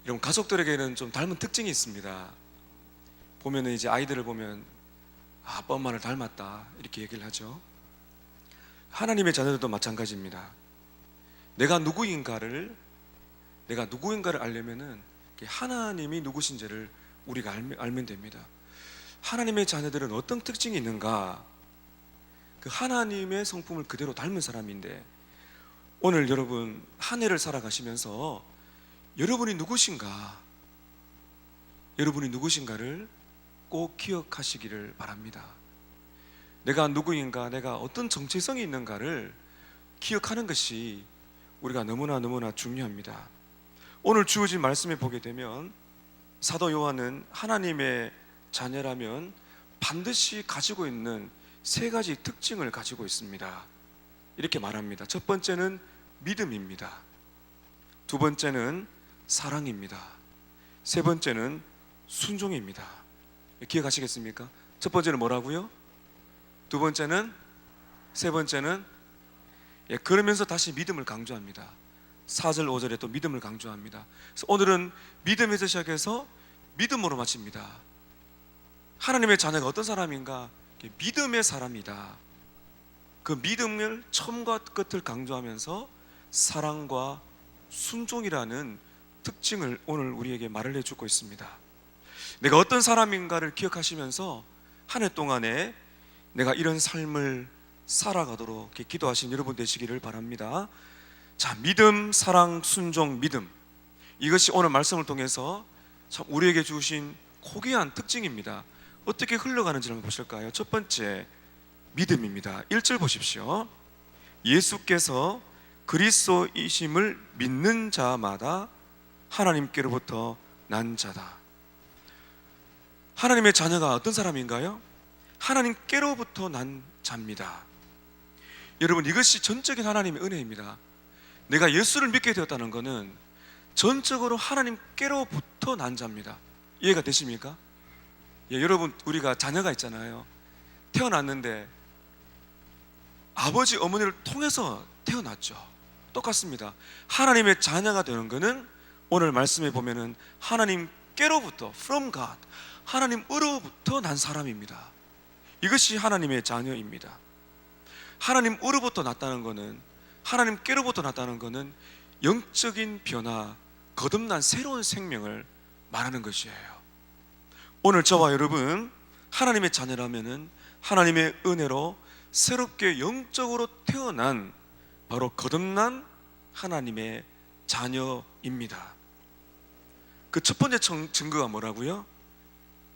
여러분, 가족들에게는 좀 닮은 특징이 있습니다. 보면은 이제 아이들을 보면 아빠 엄마를 닮았다 이렇게 얘기를 하죠. 하나님의 자녀들도 마찬가지입니다. 내가 누구인가를 알려면은 하나님이 누구신지를 우리가 알면 됩니다. 하나님의 자녀들은 어떤 특징이 있는가, 그 하나님의 성품을 그대로 닮은 사람인데, 오늘 여러분 한 해를 살아가시면서 여러분이 누구신가를 꼭 기억하시기를 바랍니다. 내가 누구인가, 내가 어떤 정체성이 있는가를 기억하는 것이 우리가 너무나 중요합니다. 오늘 주어진 말씀에 보게 되면 사도 요한은 하나님의 자녀라면 반드시 가지고 있는 세 가지 특징을 가지고 있습니다. 이렇게 말합니다. 첫 번째는 믿음입니다. 두 번째는 사랑입니다. 세 번째는 순종입니다. 기억하시겠습니까? 첫 번째는 뭐라고요? 두 번째는, 세 번째는, 그러면서 다시 믿음을 강조합니다. 4절 5절에 또 믿음을 강조합니다. 그래서 오늘은 믿음에서 시작해서 믿음으로 마칩니다. 하나님의 자녀가 어떤 사람인가? 믿음의 사람이다. 그 믿음을 처음과 끝을 강조하면서 사랑과 순종이라는 특징을 오늘 우리에게 말을 해주고 있습니다. 내가 어떤 사람인가를 기억하시면서 한 해 동안에 내가 이런 삶을 살아가도록 기도하신 여러분 되시기를 바랍니다. 자, 믿음, 사랑, 순종, 믿음, 이것이 오늘 말씀을 통해서 참 우리에게 주신 고귀한 특징입니다. 어떻게 흘러가는지 한번 보실까요? 첫 번째, 믿음입니다. 1절 보십시오. 예수께서 그리스도이심을 믿는 자마다 하나님께로부터 난 자다. 하나님의 자녀가 어떤 사람인가요? 하나님께로부터 난 자입니다. 여러분, 이것이 전적인 하나님의 은혜입니다. 내가 예수를 믿게 되었다는 것은 전적으로 하나님께로부터 난 자입니다. 이해가 되십니까? 여러분, 우리가 자녀가 있잖아요. 태어났는데 아버지 어머니를 통해서 태어났죠. 똑같습니다. 하나님의 자녀가 되는 것은 오늘 말씀에 보면은 하나님께로부터, from God, 하나님으로부터 난 사람입니다. 이것이 하나님의 자녀입니다. 하나님으로부터 났다는 것은, 하나님께로부터 났다는 것은 영적인 변화, 거듭난 새로운 생명을 말하는 것이에요. 오늘 저와 여러분 하나님의 자녀라면은 하나님의 은혜로 새롭게 영적으로 태어난 바로 거듭난 하나님의 자녀입니다. 그 첫 번째 증거가 뭐라고요?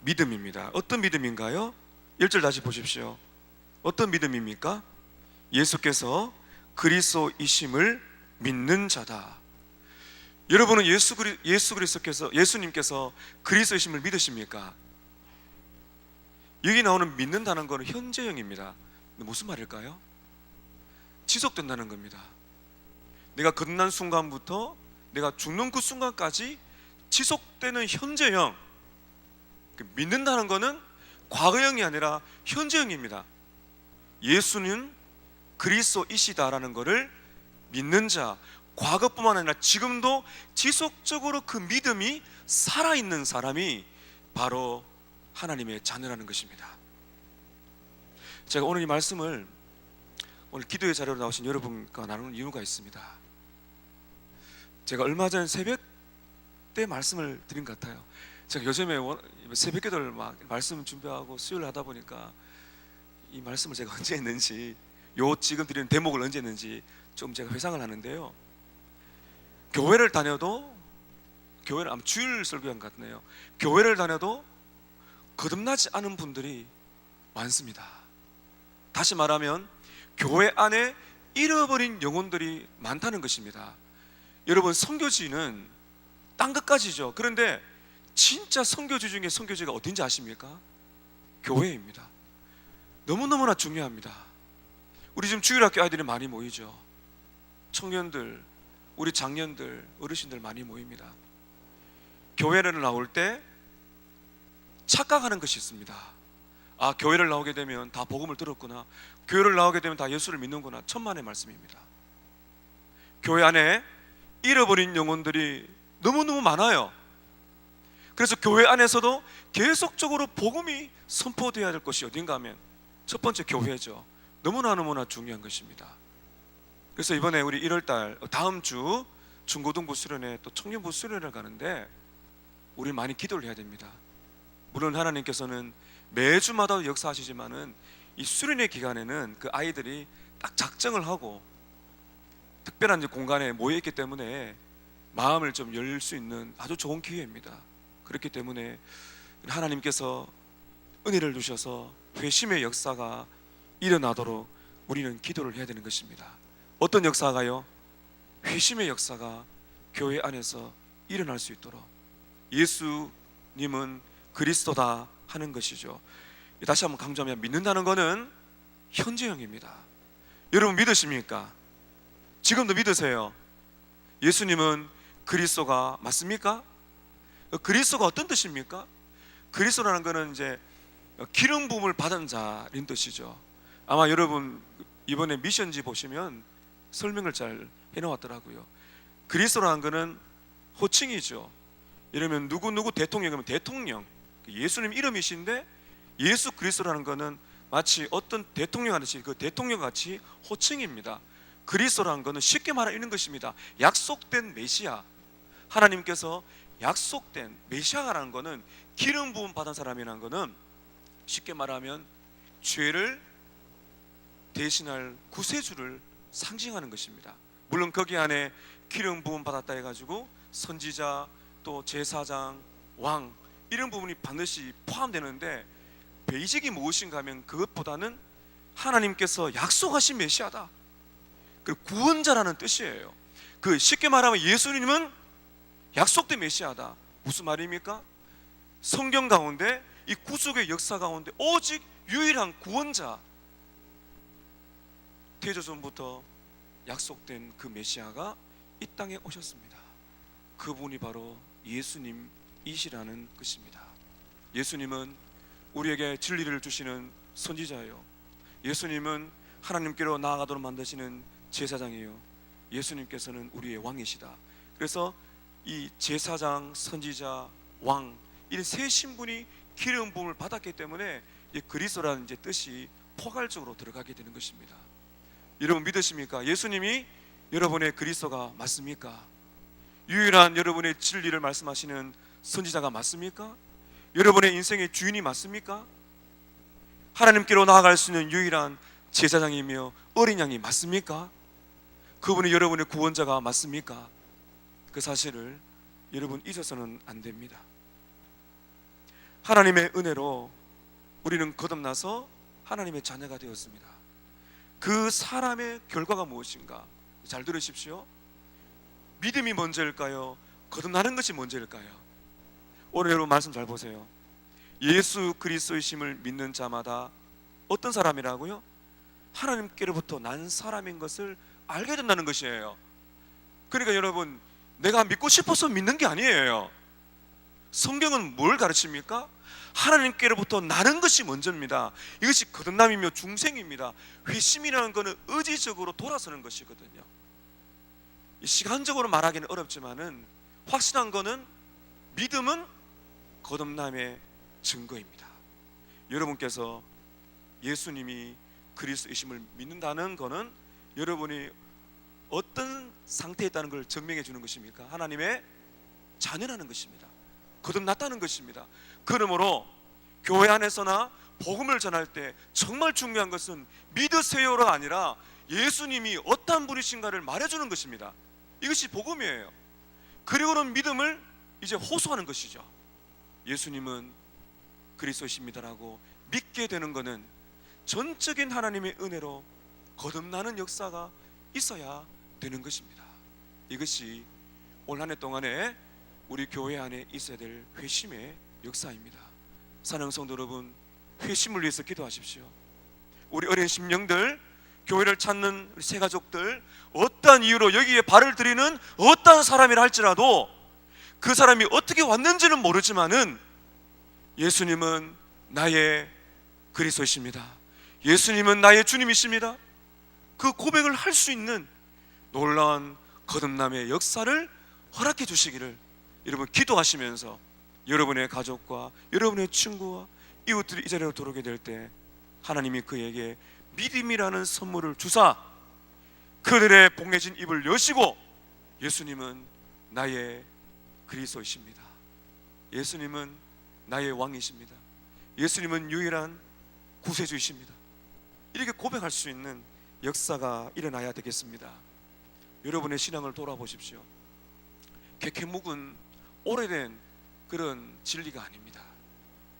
믿음입니다. 어떤 믿음인가요? 1절 다시 보십시오. 어떤 믿음입니까? 예수께서 그리스도이심을 믿는 자다. 여러분은 예수님께서 그리스도이심을 믿으십니까? 여기 나오는 믿는다는 것은 현재형입니다. 무슨 말일까요? 지속된다는 겁니다. 내가 거듭난 순간부터 내가 죽는 그 순간까지 지속되는 현재형. 믿는다는 것은 과거형이 아니라 현재형입니다. 예수는 그리스도이시다라는 것을 믿는 자, 과거뿐만 아니라 지금도 지속적으로 그 믿음이 살아있는 사람이 바로 하나님의 자녀라는 것입니다. 제가 오늘 이 말씀을 오늘 기도의 자료로 나오신 여러분과 나누는 이유가 있습니다. 제가 얼마 전 새벽 때 말씀을 드린 것 같아요. 제가 요즘에 새벽기도를 막 말씀 준비하고 수요일 하다 보니까 이 말씀을 제가 언제 했는지, 지금 드리는 대목을 언제 했는지 좀 제가 회상을 하는데요. 교회를 다녀도, 교회를 아마 주일 설교한 것 같네요. 교회를 다녀도 거듭나지 않은 분들이 많습니다. 다시 말하면 교회 안에 잃어버린 영혼들이 많다는 것입니다. 여러분, 선교지는 딴 것까지죠. 그런데 진짜 선교지 중에 선교지가 어딘지 아십니까? 교회입니다. 너무너무나 중요합니다. 우리 지금 주일학교 아이들이 많이 모이죠. 청년들, 우리 장년들, 어르신들 많이 모입니다. 교회를 나올 때 착각하는 것이 있습니다. 아, 교회를 나오게 되면 다 복음을 들었구나, 교회를 나오게 되면 다 예수를 믿는구나. 천만의 말씀입니다. 교회 안에 잃어버린 영혼들이 너무너무 많아요. 그래서 교회 안에서도 계속적으로 복음이 선포되어야 될 것이 어딘가 하면 첫 번째 교회죠. 너무나 중요한 것입니다. 그래서 이번에 우리 1월달 다음 주 중고등부 수련회 또 청년부 수련회를 가는데 우리 많이 기도를 해야 됩니다. 물론 하나님께서는 매주마다 역사하시지만은 이 수련회 기간에는 그 아이들이 딱 작정을 하고 특별한 공간에 모여 있기 때문에 마음을 좀 열 수 있는 아주 좋은 기회입니다. 그렇기 때문에 하나님께서 은혜를 주셔서 회심의 역사가 일어나도록 우리는 기도를 해야 되는 것입니다. 어떤 역사가요? 회심의 역사가 교회 안에서 일어날 수 있도록 예수님은 그리스도다 하는 것이죠. 다시 한번 강조하면 믿는다는 것은 현재형입니다. 여러분 믿으십니까? 지금도 믿으세요? 예수님은 그리스도가 맞습니까? 그리스도가 어떤 뜻입니까? 그리스도라는 것은 이제 기름 부음을 받은 자인 뜻이죠. 아마 여러분 이번에 미션지 보시면 설명을 잘 해놓았더라고요. 그리스도라는 것은 호칭이죠. 이러면 누구 대통령이면 대통령, 예수님 이름이신데 예수 그리스도라는 것은 마치 어떤 대통령 하듯이 그 대통령 같이 호칭입니다. 그리스도라는 것은 쉽게 말하는 것입니다. 약속된 메시아, 하나님께서 약속된 메시아라는 것은 기름 부음 받은 사람이라는 것은 쉽게 말하면 죄를 대신할 구세주를 상징하는 것입니다. 물론 거기 안에 기름 부음 받았다 해가지고 선지자 또 제사장 왕 이런 부분이 반드시 포함되는데 베이직이 무엇인가 하면 그것보다는 하나님께서 약속하신 메시아다, 그 구원자라는 뜻이에요. 그 쉽게 말하면 예수님은 약속된 메시아다. 무슨 말입니까? 성경 가운데 이 구속의 역사 가운데 오직 유일한 구원자, 태조전부터 약속된 그 메시아가 이 땅에 오셨습니다. 그분이 바로 예수님이시라는 것입니다. 예수님은 우리에게 진리를 주시는 선지자예요. 예수님은 하나님께로 나아가도록 만드시는 제사장이에요. 예수님께서는 우리의 왕이시다. 그래서 이 제사장, 선지자, 왕 이런 세 신분이 기름 부음을 받았기 때문에 이 그리스도라는 이제 뜻이 포괄적으로 들어가게 되는 것입니다. 여러분 믿으십니까? 예수님이 여러분의 그리스도가 맞습니까? 유일한 여러분의 진리를 말씀하시는 선지자가 맞습니까? 여러분의 인생의 주인이 맞습니까? 하나님께로 나아갈 수 있는 유일한 제사장이며 어린 양이 맞습니까? 그분이 여러분의 구원자가 맞습니까? 그 사실을 여러분 잊어서는 안 됩니다. 하나님의 은혜로 우리는 거듭나서 하나님의 자녀가 되었습니다. 그 사람의 결과가 무엇인가? 잘 들으십시오. 믿음이 먼저일까요? 거듭나는 것이 먼저일까요? 오늘 여러분 말씀 잘 보세요. 예수 그리스도이심을 믿는 자마다 어떤 사람이라고요? 하나님께로부터 난 사람인 것을 알게 된다는 것이에요. 그러니까 여러분 내가 믿고 싶어서 믿는 게 아니에요. 성경은 뭘 가르칩니까? 하나님께로부터 나는 것이 먼저입니다. 이것이 거듭남이며 중생입니다. 회심이라는 것은 의지적으로 돌아서는 것이거든요. 시간적으로 말하기는 어렵지만은 확실한 것은 믿음은 거듭남의 증거입니다. 여러분께서 예수님이 그리스도이심을 믿는다는 것은 여러분이 어떤 상태에 있다는 걸 증명해 주는 것입니까? 하나님의 자녀라는 것입니다. 거듭났다는 것입니다. 그러므로 교회 안에서나 복음을 전할 때 정말 중요한 것은 믿으세요가 아니라 예수님이 어떤 분이신가를 말해주는 것입니다. 이것이 복음이에요. 그리고는 믿음을 이제 호소하는 것이죠. 예수님은 그리스도이십니다라고 믿게 되는 것은 전적인 하나님의 은혜로 거듭나는 역사가 있어야 되는 것입니다. 이것이 올 한 해 동안에 우리 교회 안에 있어야 될 회심의 역사입니다. 사랑하는 성도 여러분, 회심을 위해서 기도하십시오. 우리 어린 심령들, 교회를 찾는 우리 새 가족들, 어떠한 이유로 여기에 발을 들이는 어떠한 사람이라 할지라도 그 사람이 어떻게 왔는지는 모르지만은 예수님은 나의 그리스도이십니다. 예수님은 나의 주님이십니다. 그 고백을 할 수 있는 놀라운 거듭남의 역사를 허락해 주시기를 여러분 기도하시면서 여러분의 가족과 여러분의 친구와 이웃들이 이 자리로 들어오게 될 때 하나님이 그에게 믿음이라는 선물을 주사 그들의 봉해진 입을 여시고 예수님은 나의 그리스도이십니다. 예수님은 나의 왕이십니다. 예수님은 유일한 구세주이십니다. 이렇게 고백할 수 있는 역사가 일어나야 되겠습니다. 여러분의 신앙을 돌아보십시오. 개케묵은 오래된 그런 진리가 아닙니다.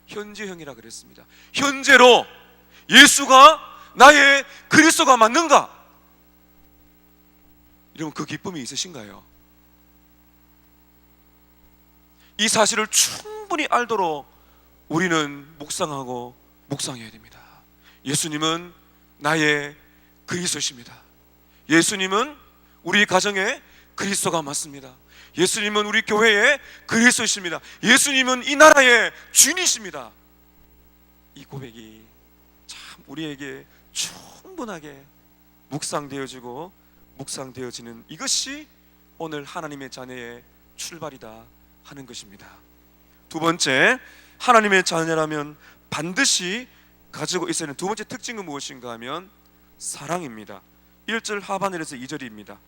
현재형이라 그랬습니다. 현재로 예수가 나의 그리스도가 맞는가? 여러분 그 기쁨이 있으신가요? 이 사실을 충분히 알도록 우리는 묵상하고 묵상해야 됩니다. 예수님은 나의 그리스도십니다. 예수님은 우리 가정의 그리스도가 맞습니다. 예수님은 우리 교회의 그리스도이십니다. 예수님은 이 나라의 주인이십니다. 이 고백이 참 우리에게 충분하게 묵상되어지고 묵상되어지는 이것이 오늘 하나님의 자녀의 출발이다 하는 것입니다. 두 번째, 하나님의 자녀라면 반드시 가지고 있어야 하는 두 번째 특징은 무엇인가 하면 사랑입니다. 1절 하반절에서 2절입니다.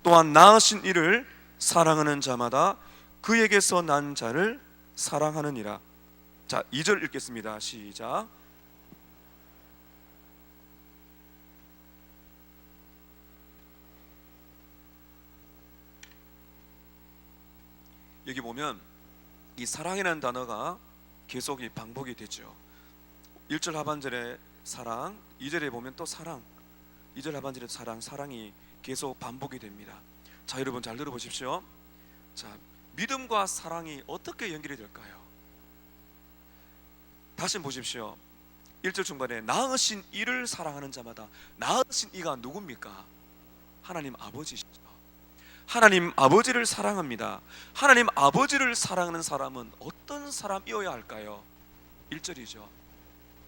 또한 낳으신 이를 사랑하는 자마다 그에게서 난 자를 사랑하느니라. 자, 2절 읽겠습니다. 시작. 여기 보면 이 사랑이라는 단어가 계속 반복이 되죠. 1절 하반절에 사랑, 2절에 보면 또 사랑, 2절 하반절에 사랑, 사랑이 계속 반복이 됩니다. 자, 여러분 잘 들어보십시오. 자, 믿음과 사랑이 어떻게 연결이 될까요? 다시 보십시오. 1절 중반에 낳으신 이를 사랑하는 자마다, 낳으신 이가 누굽니까? 하나님 아버지시죠. 하나님 아버지를 사랑합니다. 하나님 아버지를 사랑하는 사람은 어떤 사람이어야 할까요? 1절이죠.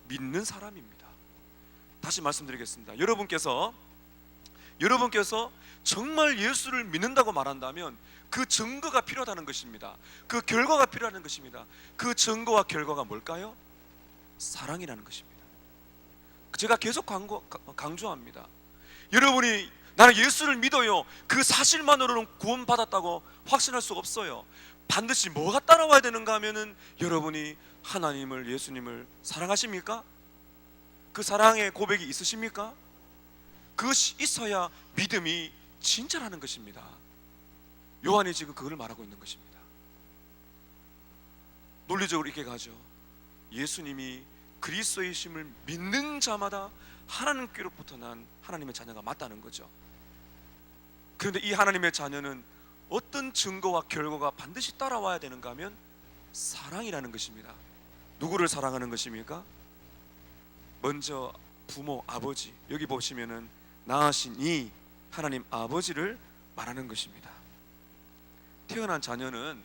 믿는 사람입니다. 다시 말씀드리겠습니다. 여러분께서 정말 예수를 믿는다고 말한다면 그 증거가 필요하다는 것입니다. 그 결과가 필요하다는 것입니다. 그 증거와 결과가 뭘까요? 사랑이라는 것입니다. 제가 계속 강조합니다. 여러분이 나는 예수를 믿어요, 그 사실만으로는 구원받았다고 확신할 수가 없어요. 반드시 뭐가 따라와야 되는가 하면은 여러분이 하나님을, 예수님을 사랑하십니까? 그 사랑의 고백이 있으십니까? 그것이 있어야 믿음이 진짜라는 것입니다. 요한이 지금 그걸 말하고 있는 것입니다. 논리적으로 이렇게 가죠. 예수님이 그리스도이심을 믿는 자마다 하나님께로부터 난 하나님의 자녀가 맞다는 거죠. 그런데 이 하나님의 자녀는 어떤 증거와 결과가 반드시 따라와야 되는가 하면 사랑이라는 것입니다. 누구를 사랑하는 것입니까? 먼저 부모, 아버지, 여기 보시면은 낳으신 이 하나님 아버지를 말하는 것입니다. 태어난 자녀는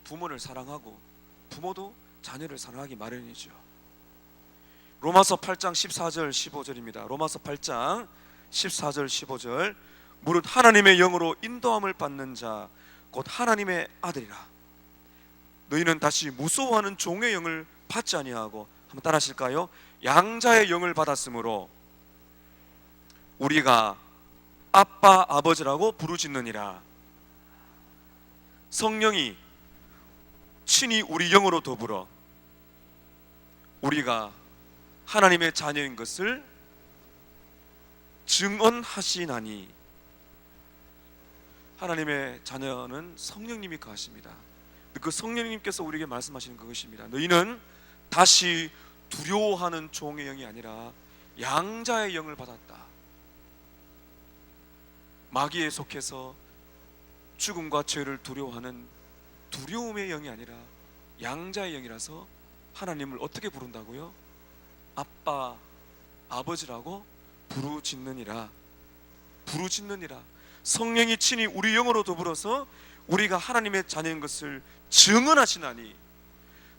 부모를 사랑하고 부모도 자녀를 사랑하기 마련이죠. 로마서 8장 14절 15절입니다. 로마서 8장 14절 15절. 무릇 하나님의 영으로 인도함을 받는 자 곧 하나님의 아들이라. 너희는 다시 무서워하는 종의 영을 받지 아니하고, 한번 따라 하실까요? 양자의 영을 받았으므로 우리가 아빠 아버지라고 부르짖느니라. 성령이 친히 우리 영으로 더불어 우리가 하나님의 자녀인 것을 증언하시나니. 하나님의 자녀는 성령님이 거하십니다. 그 성령님께서 우리에게 말씀하시는 그것입니다. 너희는 다시 두려워하는 종의 영이 아니라 양자의 영을 받았다. 마귀에 속해서 죽음과 죄를 두려워하는 두려움의 영이 아니라 양자의 영이라서 하나님을 어떻게 부른다고요? 아빠, 아버지라고 부르짖느니라. 성령이 친히 우리 영으로 더불어서 우리가 하나님의 자녀인 것을 증언하시나니.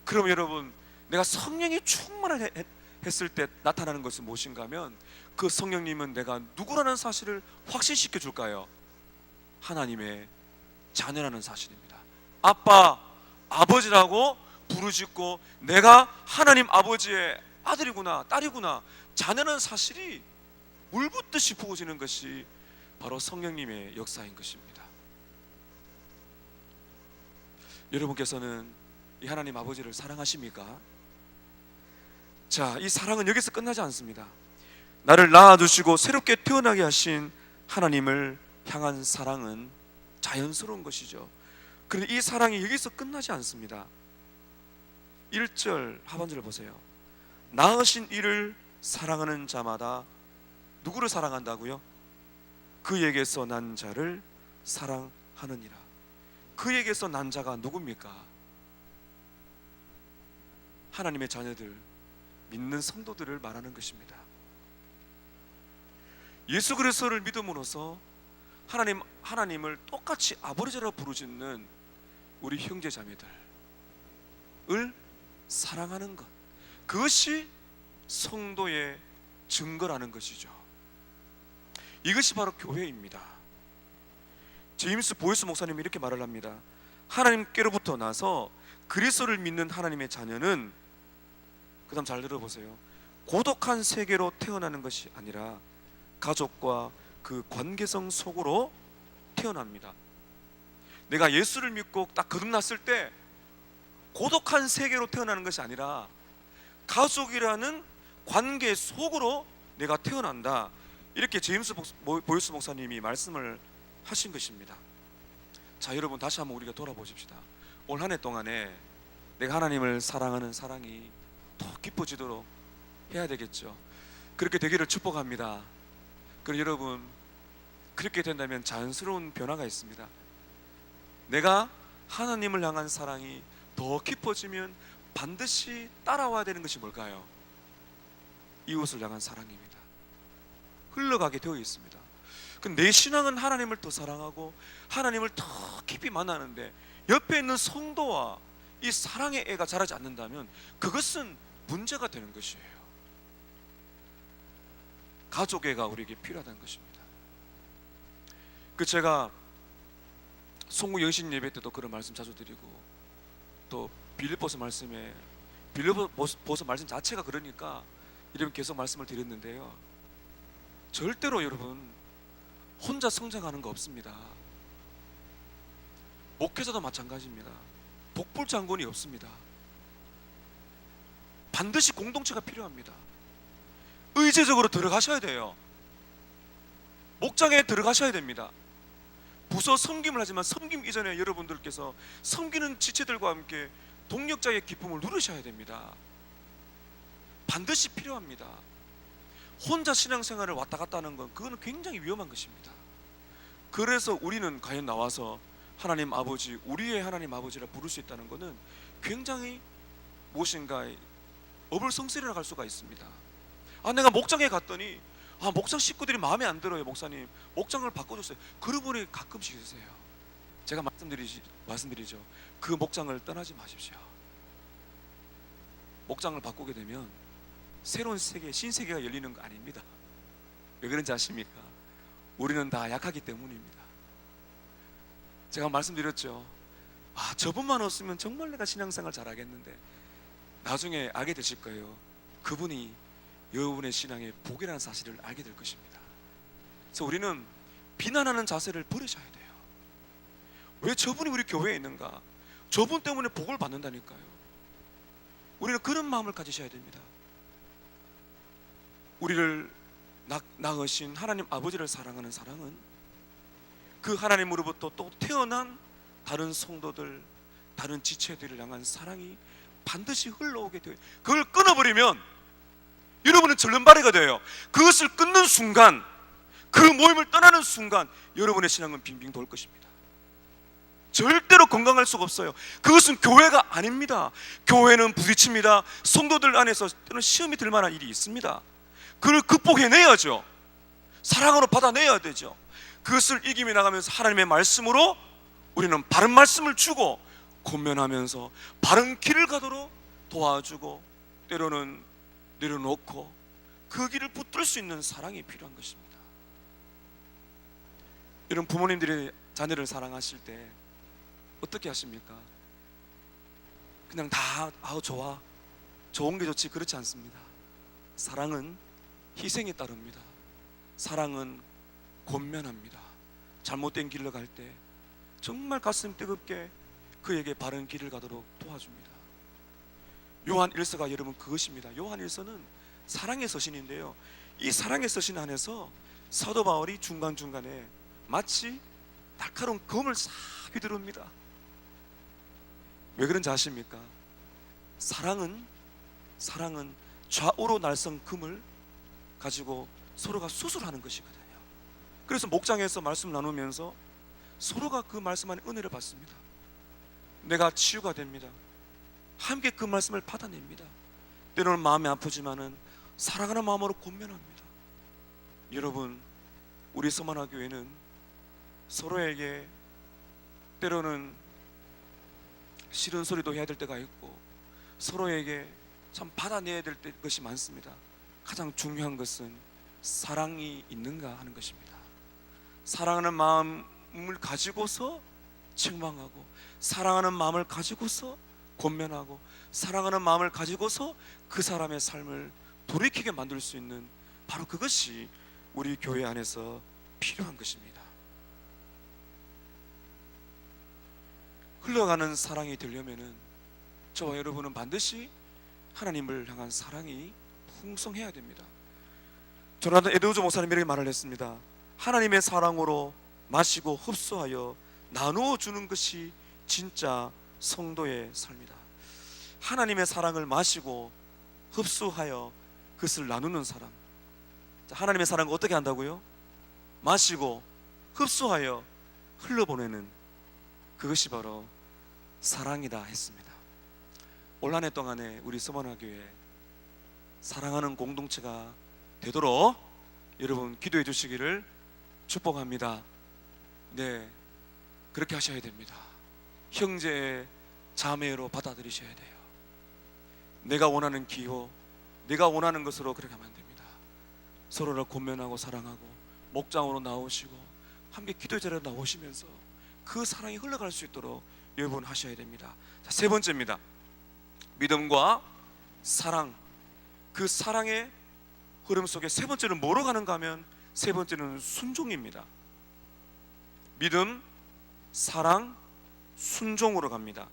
그럼 여러분, 내가 성령이 충만했을 때 나타나는 것은 무엇인가 하면 그 성령님은 내가 누구라는 사실을 확신시켜 줄까요? 하나님의 자녀라는 사실입니다. 아빠, 아버지라고 부르짖고 내가 하나님 아버지의 아들이구나 딸이구나 자녀는 사실이 물붓듯이 부어지는 것이 바로 성령님의 역사인 것입니다. 여러분께서는 이 하나님 아버지를 사랑하십니까? 자, 이 사랑은 여기서 끝나지 않습니다. 나를 낳아주시고 새롭게 태어나게 하신 하나님을 향한 사랑은 자연스러운 것이죠. 그런데 이 사랑이 여기서 끝나지 않습니다. 1절 하반절을 보세요. 낳으신 이를 사랑하는 자마다 누구를 사랑한다고요? 그에게서 난 자를 사랑하느니라. 그에게서 난 자가 누굽니까? 하나님의 자녀들, 믿는 성도들을 말하는 것입니다. 예수 그리스도를 믿음으로써 하나님을 똑같이 아버지라 부르짖는 우리 형제 자매들을 사랑하는 것, 그것이 성도의 증거라는 것이죠. 이것이 바로 교회입니다. 제임스 보이스 목사님이 이렇게 말을 합니다. 하나님께로부터 나서 그리스도를 믿는 하나님의 자녀는, 그 다음 잘 들어보세요, 고독한 세계로 태어나는 것이 아니라 가족과 그 관계성 속으로 태어납니다. 내가 예수를 믿고 딱 거듭났을 때 고독한 세계로 태어나는 것이 아니라 가족이라는 관계 속으로 내가 태어난다. 이렇게 제임스 보이스 목사님이 말씀을 하신 것입니다. 자, 여러분 다시 한번 우리가 돌아보십시다. 올 한 해 동안에 내가 하나님을 사랑하는 사랑이 더 깊어지도록 해야 되겠죠. 그렇게 되기를 축복합니다. 그리고 여러분, 그렇게 된다면 자연스러운 변화가 있습니다. 내가 하나님을 향한 사랑이 더 깊어지면 반드시 따라와야 되는 것이 뭘까요? 이웃을 향한 사랑입니다. 흘러가게 되어 있습니다. 내 신앙은 하나님을 더 사랑하고 하나님을 더 깊이 만나는데 옆에 있는 성도와 이 사랑의 애가 자라지 않는다면 그것은 문제가 되는 것이에요. 가족애가 우리에게 필요하다는 것입니다. 제가 송구 영신 예배 때도 그런 말씀 자주 드리고, 또 빌립보서 말씀에, 빌립보서 말씀 자체가 그러니까 이렇게 계속 말씀을 드렸는데요, 절대로 여러분 혼자 성장하는 거 없습니다. 목회자도 마찬가지입니다. 독불장군이 없습니다. 반드시 공동체가 필요합니다. 의제적으로 들어가셔야 돼요. 목장에 들어가셔야 됩니다. 부서 섬김을 하지만 섬김 이전에 여러분들께서 섬기는 지체들과 함께 동력자의 기쁨을 누리셔야 됩니다. 반드시 필요합니다. 혼자 신앙생활을 왔다 갔다 하는 건 그거는 굉장히 위험한 것입니다. 그래서 우리는 과연 나와서 하나님 아버지, 우리의 하나님 아버지라 부를 수 있다는 것은 굉장히 무엇인가 어불성설이라고 할 수가 있습니다. 내가 목장에 갔더니 목장 식구들이 마음에 안 들어요. 목사님, 목장을 바꿔줬어요. 그런 분이 가끔씩 있으세요. 제가 말씀드리죠. 그 목장을 떠나지 마십시오. 목장을 바꾸게 되면 새로운 세계, 신세계가 열리는 거 아닙니다. 왜 그런지 아십니까? 우리는 다 약하기 때문입니다. 제가 말씀드렸죠. 저분만 없으면 정말 내가 신앙생활 잘하겠는데, 나중에 알게 되실 거예요. 그분이 여러분의 신앙의 복이라는 사실을 알게 될 것입니다. 그래서 우리는 비난하는 자세를 버리셔야 돼요. 왜 저분이 우리 교회에 있는가? 저분 때문에 복을 받는다니까요. 우리는 그런 마음을 가지셔야 됩니다. 우리를 낳으신 하나님 아버지를 사랑하는 사랑은 그 하나님으로부터 또 태어난 다른 성도들, 다른 지체들을 향한 사랑이 반드시 흘러오게 돼요. 그걸 끊어버리면 여러분은 절름발이가 돼요. 그것을 끊는 순간, 그 모임을 떠나는 순간 여러분의 신앙은 빙빙 돌 것입니다. 절대로 건강할 수가 없어요. 그것은 교회가 아닙니다. 교회는 부딪힙니다. 성도들 안에서 때는 시험이 들 만한 일이 있습니다. 그걸 극복해내야죠. 사랑으로 받아내야 되죠. 그것을 이기며 나가면서 하나님의 말씀으로 우리는 바른 말씀을 주고 권면하면서 바른 길을 가도록 도와주고, 때로는 내려놓고 그 길을 붙들 수 있는 사랑이 필요한 것입니다. 이런 부모님들이 자녀를 사랑하실 때 어떻게 하십니까? 그냥 다 아우 좋아, 좋은 게 좋지, 그렇지 않습니다. 사랑은 희생이 따릅니다. 사랑은 권면합니다. 잘못된 길로 갈 때 정말 가슴 뜨겁게 그에게 바른 길을 가도록 도와줍니다. 요한 1서가 여러분 그것입니다. 요한 1서는 사랑의 서신인데요, 이 사랑의 서신 안에서 사도 바울이 중간중간에 마치 날카로운 검을 싹 휘두릅니다. 왜 그런지 아십니까? 사랑은 좌우로 날선 금을 가지고 서로가 수술하는 것이거든요. 그래서 목장에서 말씀 나누면서 서로가 그 말씀 안에 은혜를 받습니다. 내가 치유가 됩니다. 함께 그 말씀을 받아냅니다. 때로는 마음이 아프지만은 사랑하는 마음으로 권면합니다. 여러분, 우리 서만화 교회는 서로에게 때로는 싫은 소리도 해야 될 때가 있고 서로에게 참 받아내야 될 것이 많습니다. 가장 중요한 것은 사랑이 있는가 하는 것입니다. 사랑하는 마음을 가지고서 책망하고, 사랑하는 마음을 가지고서 권면하고, 사랑하는 마음을 가지고서 그 사람의 삶을 돌이키게 만들 수 있는, 바로 그것이 우리 교회 안에서 필요한 것입니다. 흘러가는 사랑이 되려면은 저와 여러분은 반드시 하나님을 향한 사랑이 풍성해야 됩니다. 조나단 에드우즈 목사님이 이렇게 말을 했습니다. 하나님의 사랑으로 마시고 흡수하여 나누어 주는 것이 진짜 성도의 삶이다. 하나님의 사랑을 마시고 흡수하여 그것을 나누는 사람. 하나님의 사랑을 어떻게 한다고요? 마시고 흡수하여 흘러보내는, 그것이 바로 사랑이다 했습니다. 올 한 해 동안에 우리 서만화 교회 사랑하는 공동체가 되도록 여러분 기도해 주시기를 축복합니다. 네, 그렇게 하셔야 됩니다. 형제 자매로 받아들이셔야 돼요. 내가 원하는 기호, 내가 원하는 것으로 그렇게 하면 안 됩니다. 서로를 권면하고 사랑하고 목장으로 나오시고 함께 기도 자리에 나오시면서 그 사랑이 흘러갈 수 있도록 여러분 하셔야 됩니다. 자, 세 번째입니다. 믿음과 사랑. 그 사랑의 흐름 속에 세 번째는 뭐로 가는가 하면 세 번째는 순종입니다. 믿음, 사랑, 순종으로 갑니다.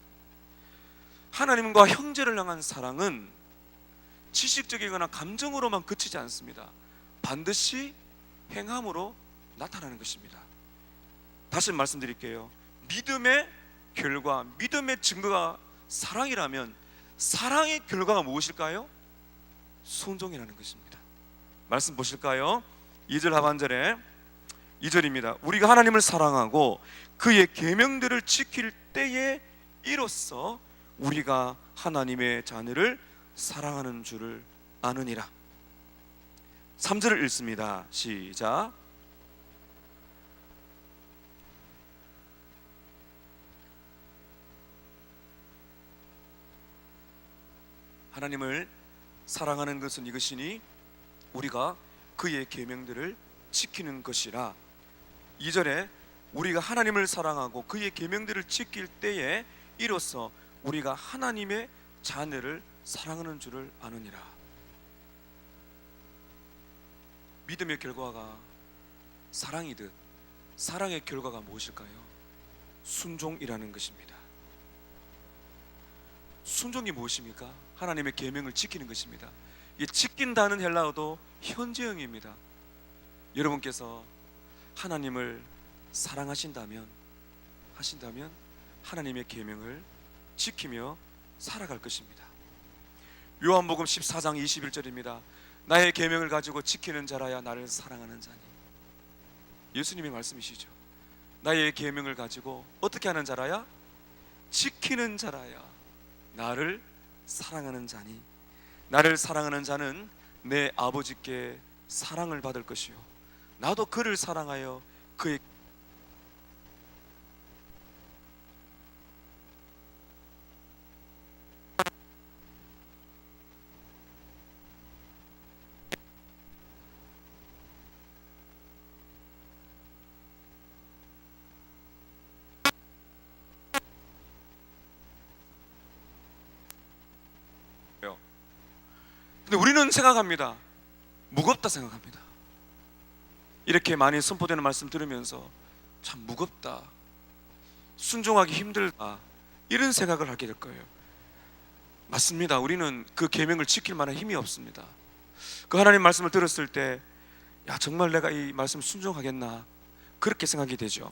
하나님과 형제를 향한 사랑은 지식적이거나 감정으로만 그치지 않습니다. 반드시 행함으로 나타나는 것입니다. 다시 말씀드릴게요. 믿음의 결과, 믿음의 증거가 사랑이라면 사랑의 결과가 무엇일까요? 순종이라는 것입니다. 말씀 보실까요? 2절 하반절에 2절입니다. 우리가 하나님을 사랑하고 그의 계명들을 지킬 때에 이로써 우리가 하나님의 자녀를 사랑하는 줄을 아느니라. 3절을 읽습니다. 시작. 하나님을 사랑하는 것은 이것이니 우리가 그의 계명들을 지키는 것이라. 2절에 우리가 하나님을 사랑하고 그의 계명들을 지킬 때에 이로써 우리가 하나님의 자녀를 사랑하는 줄을 아느니라. 믿음의 결과가 사랑이듯 사랑의 결과가 무엇일까요? 순종이라는 것입니다. 순종이 무엇입니까? 하나님의 계명을 지키는 것입니다. 이 지킨다는 헬라어도 현재형입니다. 여러분께서 하나님을 사랑하신다면 하나님의 계명을 지키며 살아갈 것입니다. 요한복음 14장 21절입니다. 나의 계명을 가지고 지키는 자라야 나를 사랑하는 자니. 예수님의 말씀이시죠. 나의 계명을 가지고 어떻게 하는 자라야? 지키는 자라야 나를 사랑하는 자니. 나를 사랑하는 자는 내 아버지께 사랑을 받을 것이요 나도 그를 사랑하여 그의 근데 우리는 생각합니다. 무겁다 생각합니다. 이렇게 많이 선포되는 말씀 들으면서 참 무겁다, 순종하기 힘들다, 이런 생각을 하게 될 거예요. 맞습니다. 우리는 그 계명을 지킬 만한 힘이 없습니다. 그 하나님 말씀을 들었을 때 야, 정말 내가 이 말씀 순종하겠나, 그렇게 생각이 되죠.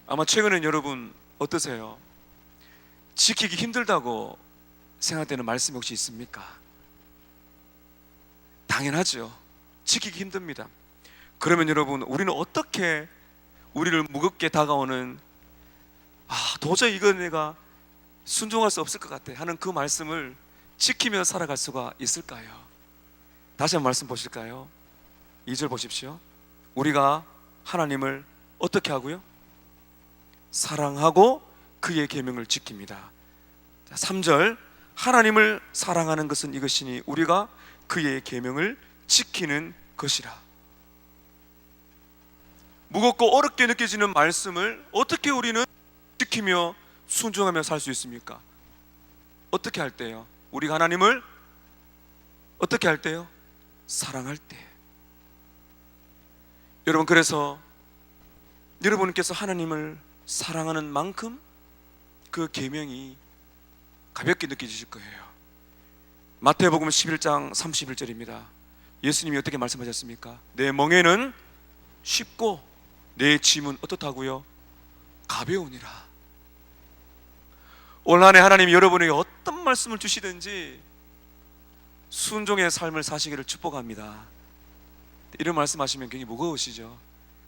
아마 최근엔 여러분 어떠세요? 지키기 힘들다고 생각되는 말씀이 혹시 있습니까? 당연하죠. 지키기 힘듭니다. 그러면 여러분, 우리는 어떻게 우리를 무겁게 다가오는 도저히 이건 내가 순종할 수 없을 것 같아 하는 그 말씀을 지키며 살아갈 수가 있을까요? 다시 한번 말씀 보실까요? 2절 보십시오. 우리가 하나님을 어떻게 하고요? 사랑하고 그의 계명을 지킵니다. 3절, 하나님을 사랑하는 것은 이것이니 우리가 그의 계명을 지키는 것이라. 무겁고 어렵게 느껴지는 말씀을 어떻게 우리는 지키며 순종하며 살 수 있습니까? 어떻게 할 때요? 우리가 하나님을 어떻게 할 때요? 사랑할 때. 여러분, 그래서 여러분께서 하나님을 사랑하는 만큼 그 계명이 가볍게 느껴지실 거예요. 마태복음 11장 31절입니다. 예수님이 어떻게 말씀하셨습니까? 내 멍에는 쉽고 내 짐은 어떻다고요? 가벼우니라. 올 한 해 하나님이 여러분에게 어떤 말씀을 주시든지 순종의 삶을 사시기를 축복합니다. 이런 말씀하시면 굉장히 무거우시죠?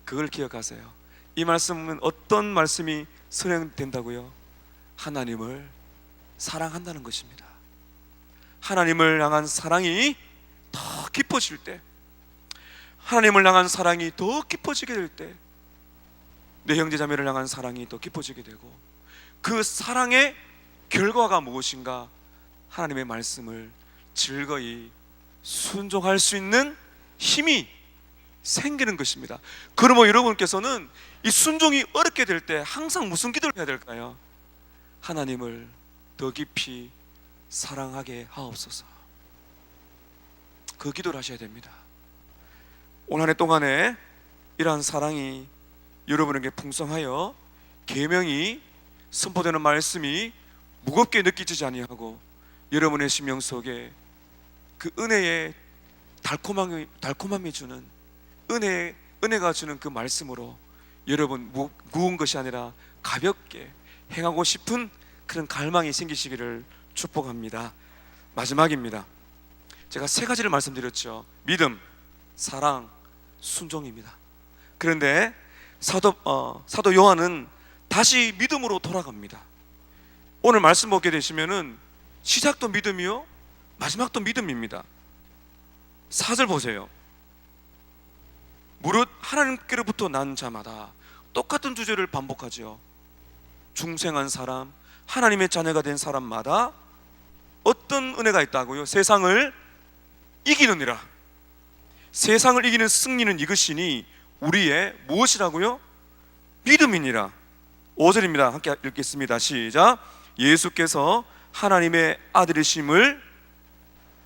그걸 기억하세요. 이 말씀은 어떤 말씀이 선행된다고요? 하나님을 사랑한다는 것입니다. 하나님을 향한 사랑이 더 깊어질 때, 하나님을 향한 사랑이 더 깊어지게 될 때, 내 형제 자매를 향한 사랑이 더 깊어지게 되고, 그 사랑의 결과가 무엇인가? 하나님의 말씀을 즐거이 순종할 수 있는 힘이 생기는 것입니다. 그러면 여러분께서는 이 순종이 어렵게 될 때 항상 무슨 기도를 해야 될까요? 하나님을 더 깊이 사랑하게 하옵소서. 그 기도를 하셔야 됩니다. 올 한 해 동안에 이러한 사랑이 여러분에게 풍성하여 계명이 선포되는 말씀이 무겁게 느껴지지 아니하고 여러분의 심령 속에 그 은혜의 달콤함이 주는 은혜가 주는 그 말씀으로 여러분 무거운 것이 아니라 가볍게 행하고 싶은 그런 갈망이 생기시기를 축복합니다. 마지막입니다. 제가 세 가지를 말씀드렸죠. 믿음, 사랑, 순종입니다. 그런데 사도 요한은 다시 믿음으로 돌아갑니다. 오늘 말씀 보게 되시면은 시작도 믿음이요, 마지막도 믿음입니다. 4절 보세요. 무릇 하나님께로부터 난 자마다, 똑같은 주제를 반복하죠. 중생한 사람, 하나님의 자녀가 된 사람마다 어떤 은혜가 있다고요? 세상을 이기느니라. 세상을 이기는 승리는 이것이니 우리의 무엇이라고요? 믿음이니라. 5절입니다. 함께 읽겠습니다. 시작. 예수께서 하나님의 아들이심을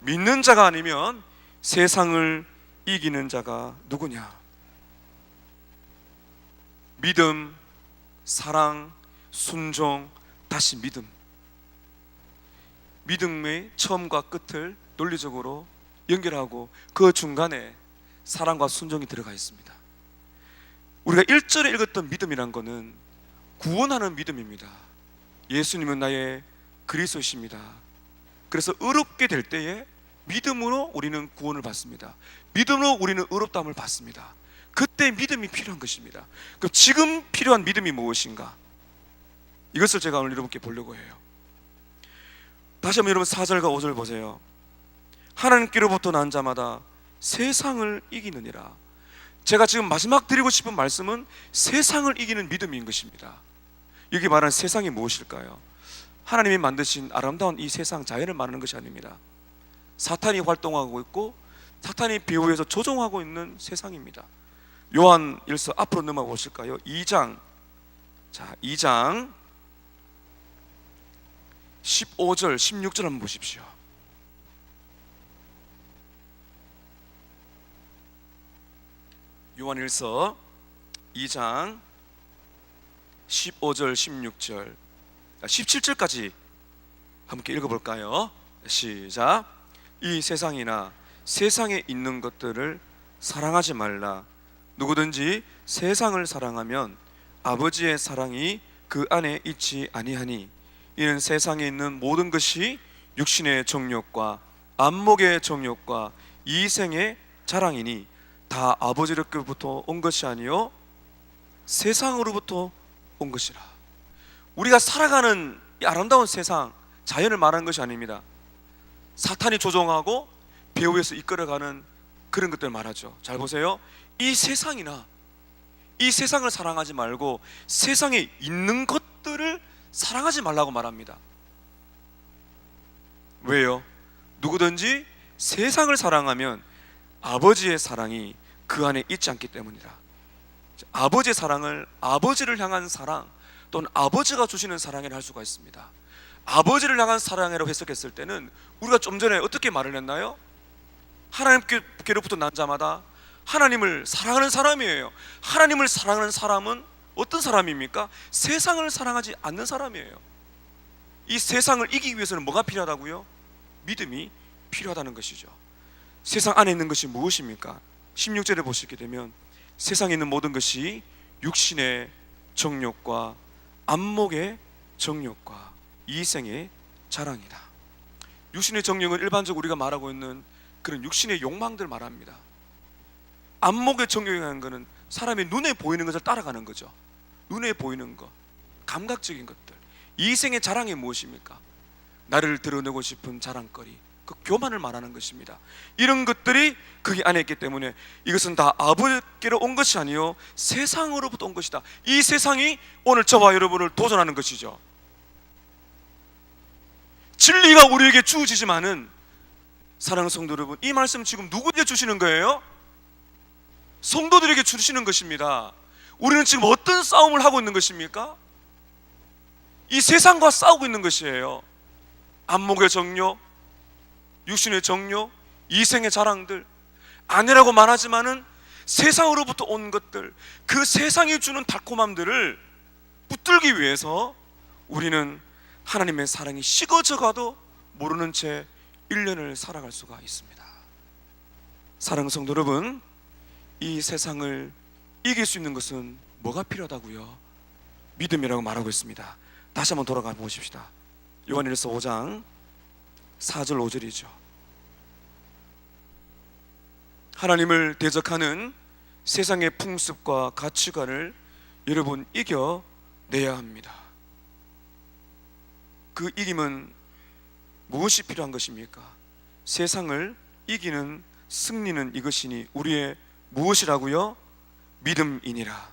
믿는 자가 아니면 세상을 이기는 자가 누구냐? 믿음, 사랑, 순종, 다시 믿음. 믿음의 처음과 끝을 논리적으로 연결하고 그 중간에 사랑과 순종이 들어가 있습니다. 우리가 1절에 읽었던 믿음이란 것은 구원하는 믿음입니다. 예수님은 나의 그리스도이십니다. 그래서 의롭게 될 때에 믿음으로 우리는 구원을 받습니다. 믿음으로 우리는 의롭다함을 받습니다. 그때 믿음이 필요한 것입니다. 그럼 지금 필요한 믿음이 무엇인가? 이것을 제가 오늘 여러분께 보려고 해요. 다시 한번 여러분 4절과 5절 보세요. 하나님께로부터 난 자마다 세상을 이기느니라. 제가 지금 마지막 드리고 싶은 말씀은 세상을 이기는 믿음인 것입니다. 여기 말하는 세상이 무엇일까요? 하나님이 만드신 아름다운 이 세상 자연을 말하는 것이 아닙니다. 사탄이 활동하고 있고 사탄이 배후에서 조종하고 있는 세상입니다. 요한 1서 앞으로 넘어가 보실까요? 2장 15절 16절 한번 보십시오. 요한일서 2장 15절 16절 17절까지 함께 읽어볼까요? 시작. 이 세상이나 세상에 있는 것들을 사랑하지 말라. 누구든지 세상을 사랑하면 아버지의 사랑이 그 안에 있지 아니하니 이는 세상에 있는 모든 것이 육신의 정욕과 안목의 정욕과 이생의 자랑이니 다 아버지로부터 온 것이 아니요 세상으로부터 온 것이라. 우리가 살아가는 이 아름다운 세상, 자연을 말하는 것이 아닙니다. 사탄이 조종하고 배후에서 이끌어가는 그런 것들 말하죠. 잘 보세요. 이 세상이나 이 세상을 사랑하지 말고 세상에 있는 것들을 사랑하지 말라고 말합니다. 왜요? 누구든지 세상을 사랑하면 아버지의 사랑이 그 안에 있지 않기 때문이라. 아버지의 사랑을 아버지를 향한 사랑 또는 아버지가 주시는 사랑이라 할 수가 있습니다. 아버지를 향한 사랑이라고 해석했을 때는 우리가 좀 전에 어떻게 말을 했나요? 하나님께로부터 난 자마다 하나님을 사랑하는 사람이에요. 하나님을 사랑하는 사람은 어떤 사람입니까? 세상을 사랑하지 않는 사람이에요. 이 세상을 이기기 위해서는 뭐가 필요하다고요? 믿음이 필요하다는 것이죠. 세상 안에 있는 것이 무엇입니까? 16절에 보시게 되면 세상에 있는 모든 것이 육신의 정욕과 안목의 정욕과 이생의 자랑이다. 육신의 정욕은 일반적으로 우리가 말하고 있는 그런 육신의 욕망들 말합니다. 안목의 정욕이라는 것은 사람의 눈에 보이는 것을 따라가는 거죠. 눈에 보이는 것, 감각적인 것들. 이생의 자랑이 무엇입니까? 나를 드러내고 싶은 자랑거리, 그 교만을 말하는 것입니다. 이런 것들이 거기 안에 있기 때문에 이것은 다 아버지께로 온 것이 아니요 세상으로부터 온 것이다. 이 세상이 오늘 저와 여러분을 도전하는 것이죠. 진리가 우리에게 주어지지만은 사랑하는 성도 여러분, 이 말씀 지금 누구에게 주시는 거예요? 성도들에게 주시는 것입니다. 우리는 지금 어떤 싸움을 하고 있는 것입니까? 이 세상과 싸우고 있는 것이에요. 안목의 정욕, 육신의 정욕, 이생의 자랑들, 아내라고 말하지만은 세상으로부터 온 것들, 그 세상이 주는 달콤함들을 붙들기 위해서 우리는 하나님의 사랑이 식어져 가도 모르는 채 1년을 살아갈 수가 있습니다. 사랑하는 성도 여러분, 이 세상을 이길 수 있는 것은 뭐가 필요하다고요? 믿음이라고 말하고 있습니다. 다시 한번 돌아가 보십시다. 요한일서 5장 4절 5절이죠. 하나님을 대적하는 세상의 풍습과 가치관을 여러분 이겨내야 합니다. 그 이김은 무엇이 필요한 것입니까? 세상을 이기는 승리는 이것이니 우리의 무엇이라고요? 믿음이니라.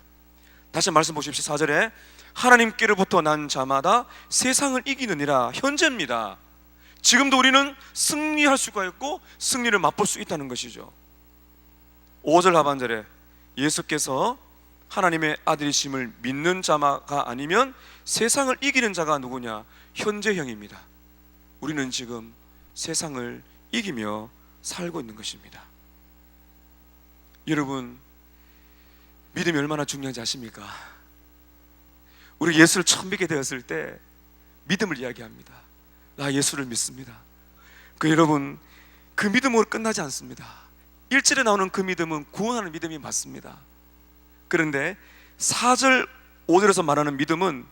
다시 말씀 보십시오. 4절에 하나님께로부터 난 자마다 세상을 이기느니라. 현재입니다. 지금도 우리는 승리할 수가 있고 승리를 맛볼 수 있다는 것이죠. 5절 하반절에 예수께서 하나님의 아들이심을 믿는 자가 아니면 세상을 이기는 자가 누구냐? 현재형입니다. 우리는 지금 세상을 이기며 살고 있는 것입니다. 여러분, 믿음이 얼마나 중요한지 아십니까? 우리 예수를 처음 믿게 되었을 때 믿음을 이야기합니다. 나 예수를 믿습니다. 여러분, 그 믿음으로 끝나지 않습니다. 1절에 나오는 그 믿음은 구원하는 믿음이 맞습니다. 그런데 4절 5절에서 말하는 믿음은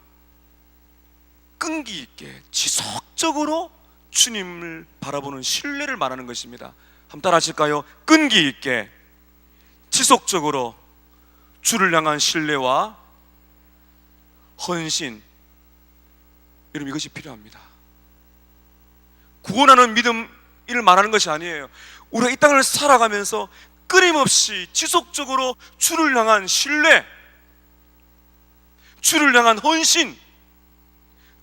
끈기 있게 지속적으로 주님을 바라보는 신뢰를 말하는 것입니다. 한번 따라 하실까요? 끈기 있게 지속적으로 주를 향한 신뢰와 헌신, 여러분 이것이 필요합니다. 구원하는 믿음을 말하는 것이 아니에요. 우리가 이 땅을 살아가면서 끊임없이 지속적으로 주를 향한 신뢰, 주를 향한 헌신,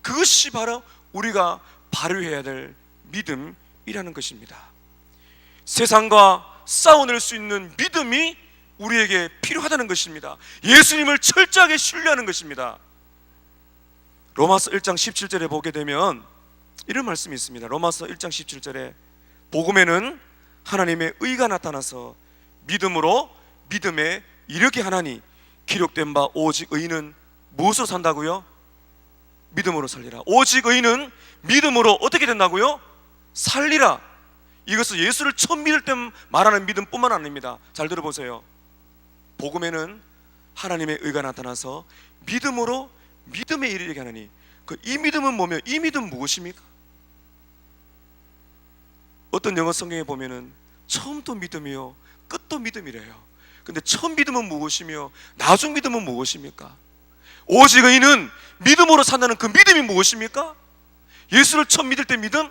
그것이 바로 우리가 발휘해야 될 믿음이라는 것입니다. 세상과 싸워낼 수 있는 믿음이 우리에게 필요하다는 것입니다. 예수님을 철저하게 신뢰하는 것입니다. 로마서 1장 17절에 보게 되면 이런 말씀이 있습니다. 로마서 1장 17절에 복음에는 하나님의 의가 나타나서 믿음으로 믿음의 이렇게 하나니 기록된 바 오직 의인은 무엇으로 산다고요? 믿음으로 살리라. 오직 의인은 믿음으로 어떻게 된다고요? 살리라. 이것은 예수를 처음 믿을 때 말하는 믿음뿐만 아닙니다. 잘 들어보세요. 복음에는 하나님의 의가 나타나서 믿음으로 믿음에 이르게 하나니, 이 믿음은 뭐며, 이 믿음은 무엇입니까? 어떤 영어 성경에 보면은 처음도 믿음이요 끝도 믿음이래요. 근데 처음 믿음은 무엇이며 나중 믿음은 무엇입니까? 오직 의인은 믿음으로 산다는 그 믿음이 무엇입니까? 예수를 처음 믿을 때 믿음?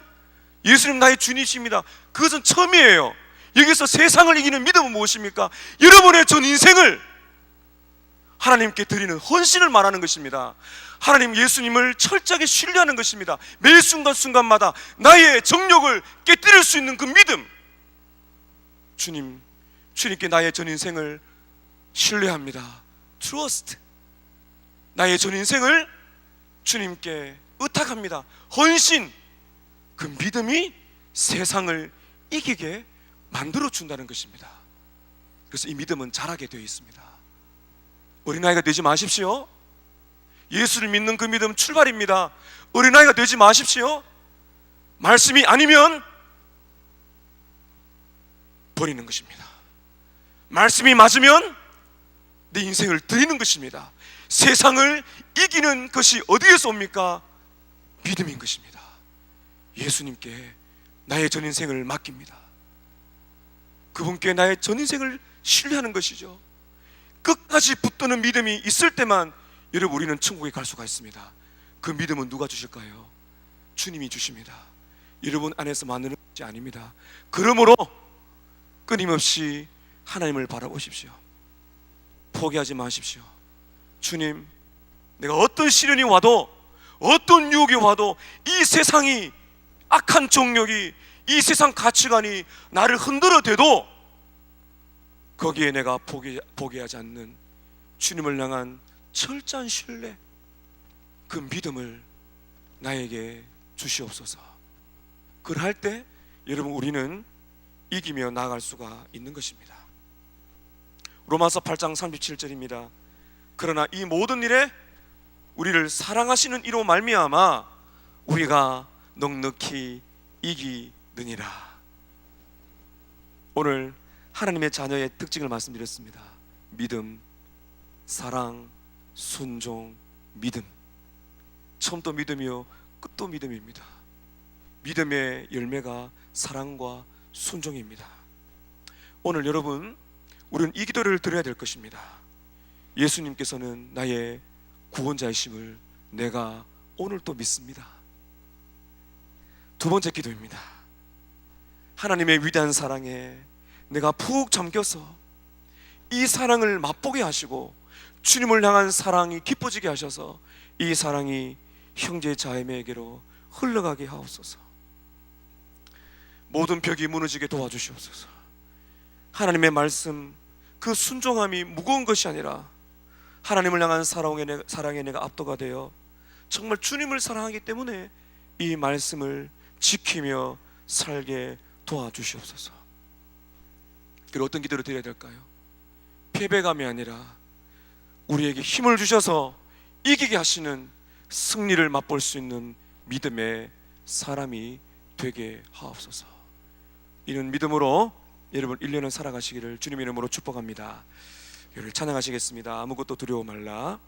예수님 나의 주님이십니다. 그것은 처음이에요. 여기서 세상을 이기는 믿음은 무엇입니까? 여러분의 전 인생을 하나님께 드리는 헌신을 말하는 것입니다. 하나님 예수님을 철저하게 신뢰하는 것입니다. 매 순간순간마다 나의 정욕을 깨뜨릴 수 있는 그 믿음. 주님께 나의 전 인생을 신뢰합니다. Trust. 나의 전 인생을 주님께 의탁합니다. 헌신. 그 믿음이 세상을 이기게 만들어준다는 것입니다. 그래서 이 믿음은 자라게 되어 있습니다. 어린아이가 되지 마십시오. 예수를 믿는 그 믿음 출발입니다. 어린아이가 되지 마십시오. 말씀이 아니면 버리는 것입니다. 말씀이 맞으면 내 인생을 드리는 것입니다. 세상을 이기는 것이 어디에서 옵니까? 믿음인 것입니다. 예수님께 나의 전 인생을 맡깁니다. 그분께 나의 전 인생을 신뢰하는 것이죠. 끝까지 붙드는 믿음이 있을 때만 여러분 우리는 천국에 갈 수가 있습니다. 그 믿음은 누가 주실까요? 주님이 주십니다. 여러분 안에서 만드는 것이 아닙니다. 그러므로 끊임없이 하나님을 바라보십시오. 포기하지 마십시오. 주님, 내가 어떤 시련이 와도, 어떤 유혹이 와도, 이 세상이, 악한 정욕이, 이 세상 가치관이 나를 흔들어 대도 거기에 내가 포기하지 않는 주님을 향한 철저한 신뢰, 그 믿음을 나에게 주시옵소서. 그걸 할 때 여러분 우리는 이기며 나아갈 수가 있는 것입니다. 로마서 8장 37절입니다. 그러나 이 모든 일에 우리를 사랑하시는 이로 말미암아 우리가 넉넉히 이기느니라. 오늘 하나님의 자녀의 특징을 말씀드렸습니다. 믿음, 사랑, 순종, 믿음. 처음도 믿음이요 끝도 믿음입니다. 믿음의 열매가 사랑과 순종입니다. 오늘 여러분 우리는 이 기도를 드려야 될 것입니다. 예수님께서는 나의 구원자이심을 내가 오늘 또 믿습니다. 두 번째 기도입니다. 하나님의 위대한 사랑에 내가 푹 잠겨서 이 사랑을 맛보게 하시고 주님을 향한 사랑이 깊어지게 하셔서 이 사랑이 형제 자매에게로 흘러가게 하옵소서. 모든 벽이 무너지게 도와주시옵소서. 하나님의 말씀, 그 순종함이 무거운 것이 아니라 하나님을 향한 사랑에 내가 압도가 되어 정말 주님을 사랑하기 때문에 이 말씀을 지키며 살게 도와주시옵소서. 그리고 어떤 기도를 드려야 될까요? 패배감이 아니라 우리에게 힘을 주셔서 이기게 하시는 승리를 맛볼 수 있는 믿음의 사람이 되게 하옵소서. 이런 믿음으로 여러분 1년을 살아가시기를 주님의 이름으로 축복합니다. 여러분 찬양하시겠습니다. 아무것도 두려워 말라.